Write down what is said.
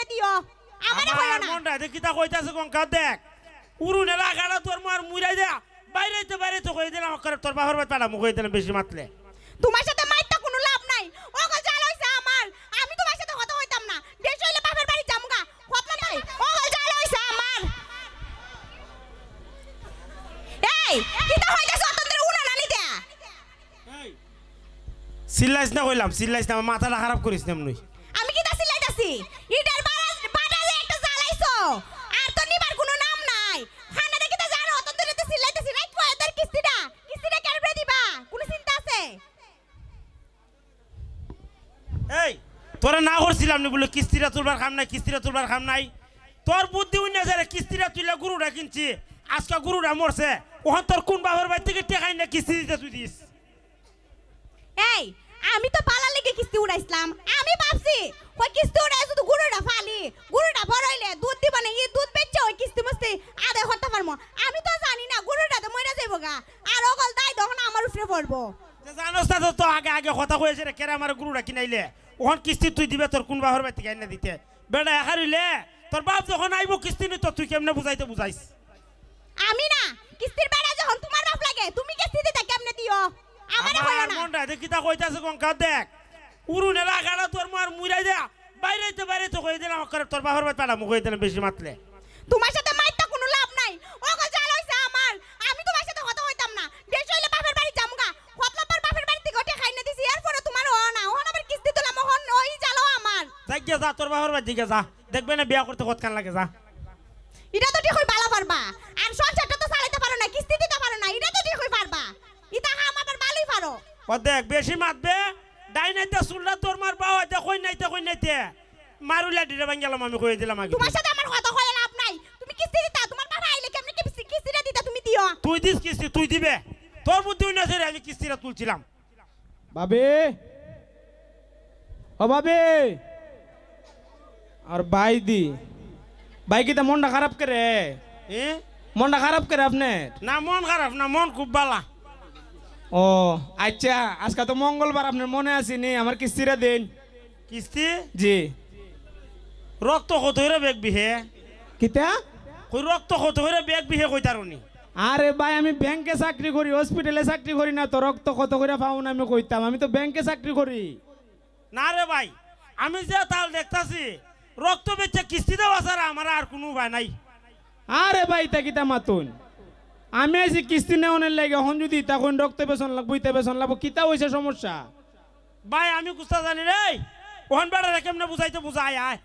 কেমনে দিও আমারে কইও না মনটা দেখি তা কইতাছে গঙ্কা দেখ উরুনে লাগাড়া তোর মার মুইরাই দে বাইরে তো কই দিলাম করে তোর বাবার বাড়ি পাড়া মুখ দিলাম বেশি মাতলে তোমার সাথে মাইরটা কোনো লাভ নাই ওগো জাল হইছে আমার আমি তোমার সাথে কথা কইতাম না দেশ হইলে বাপের বাড়ি যামগা কথা নাই ওগো জাল হইছে আমার এই কিটা হইতাছ অতন্ত্র উনা না নিতে এই সিল্লাইস না কইলাম সিল্লাইস না মাথাটা খারাপ করিস না নই আমি কিটা সিলাইতাছি ইটার বাড়া যে একটা জ্বালাইছো আর তো নিবার কোনো নাম নাই খানা দেখে তো জানো অতন্ত্রতে সিলাইতাছি রাইট কয় এদের কিস্তিটা কেমনে দিবা কোনো চিন্তা আছে এই তোরা না করছিলাম নি বলে কিস্তিটা তুলবার খাম নাই তোর বুদ্ধি উন্না যারে কিস্তিটা তুইলা গরুটা কিনছি আজকে গরুটা মরছে ওখান তোর কোন বাবার বাড়ি থেকে টেকাই না কিস্তি দিতে তুই দিস এই আমি তো পালার লেগে কিস্তি উড়াইছিলাম আমি ভাবছি ওই কিস্তি উড়াই শুধু গরুটা ফালি গরুটা বড় হইলে দুধ দিবা না এই দুধ বেচছে ওই কিস্তি মস্তি আদায় করতে পারবো আমি তো জানি না গরুটা তো মরে যাইব গা আর ওগল দাই তখন আমার উপরে পড়বো জানোস না তো আগে কথা কয়েছে রে কেরা আমার গরুটা কিনাইলে ওখান কিস্তি তুই দিবে তোর কোন বাবার বাড়ি থেকে আইনা দিতে বেটা একারিলে তোর বাপ যখন আইব কিস্তি নি তো তুই কেমনে বুঝাইস আমি না কিস্তির বেড়া যখন তোমার বাপ লাগে তুমি কিস্তি দিতে কেমনে দিও আমারে কইও না মনটা দেখি তা কইতাছে গঙ্কা দেখ উরুনে লাগাড়া তোর মার মুইরাই দে বাইরে তো কই দিলাম করে তোর বাবার বাড়ি পাড়া মুখ দিলাম বেশি মাতলে তোমার সাথে মাইরটা কোনো লাভ নাই ওগো জাল হইছে আমার আমি তোমার সাথে কথা কইতাম না দেশ হইলে বাপের বাড়ি যামগা হতলাপার বাপের বাড়ি থেকে ওটা খাই না দিছি এরপরে তোমার ও না ওহন আবার কিস্তি তুলা মোহন ওই জালো আমার যাই যা তোর বাবার বাড়ি দিকে যা দেখবে না বিয়া করতে কতখান লাগে যা এটা তো ঠিক হই ভালো পারবা আর সংসারটা তো চালাইতে পারো না কিস্তি দিতে পারো না এটা তো ঠিক হই পারবা ইতা হাম আবার ভালোই পারো ও দেখ বেশি মাতবে ডাইনাইতে সুল্লা তোর মার বাবা দে কই নাইতে মারুলা দিতে বাঙ্গালাম আমি কই দিলাম আগে তোমার সাথে আমার কথা কইলা লাভ নাই তুমি কিস্তি দিতা তোমার বাবা আইলে কেমনে কিস্তিটা দিতা তুমি দিও তুই দিস কিস্তি তুই দিবে তোর বুদ্ধি না ছেড়ে আমি কিস্তিটা তুলছিলাম বাবে ও বাবে আর ভাই কি তা মনটা খারাপ করে এ মনটা খারাপ করে আপনার না মন খারাপ না মন খুব বালা ও আচ্ছা আজকে তো মঙ্গলবার আপনার মনে আসেনি আমার কিস্তিটা দিন কিস্তি জি রক্ত কত হইরে বেগ বিহে কিতা কই রক্ত কত হইরে বেগ বিহে কই তারুনি আরে ভাই আমি ব্যাংকে চাকরি করি হসপিটালে চাকরি করি না তো রক্ত কত করে পাও না আমি কইতাম আমি তো ব্যাংকে চাকরি করি না রে ভাই আমি যে তাল দেখতাছি রক্ত বেচে কিস্তি দেওয়া ছাড়া আমার আর কোনো উপায় নাই আরে ভাই তা কিতা মাতুন আমি আছি কিস্তি নেওয়ার লাগে এখন যদি তখন রক্ত বেসন লাগবো ইতা বেসন লাগবো কিতা হয়েছে সমস্যা ভাই আমি কুস্তা জানি রে ওখান বেড়া কেমনে বুঝাইতে বুঝাই আয়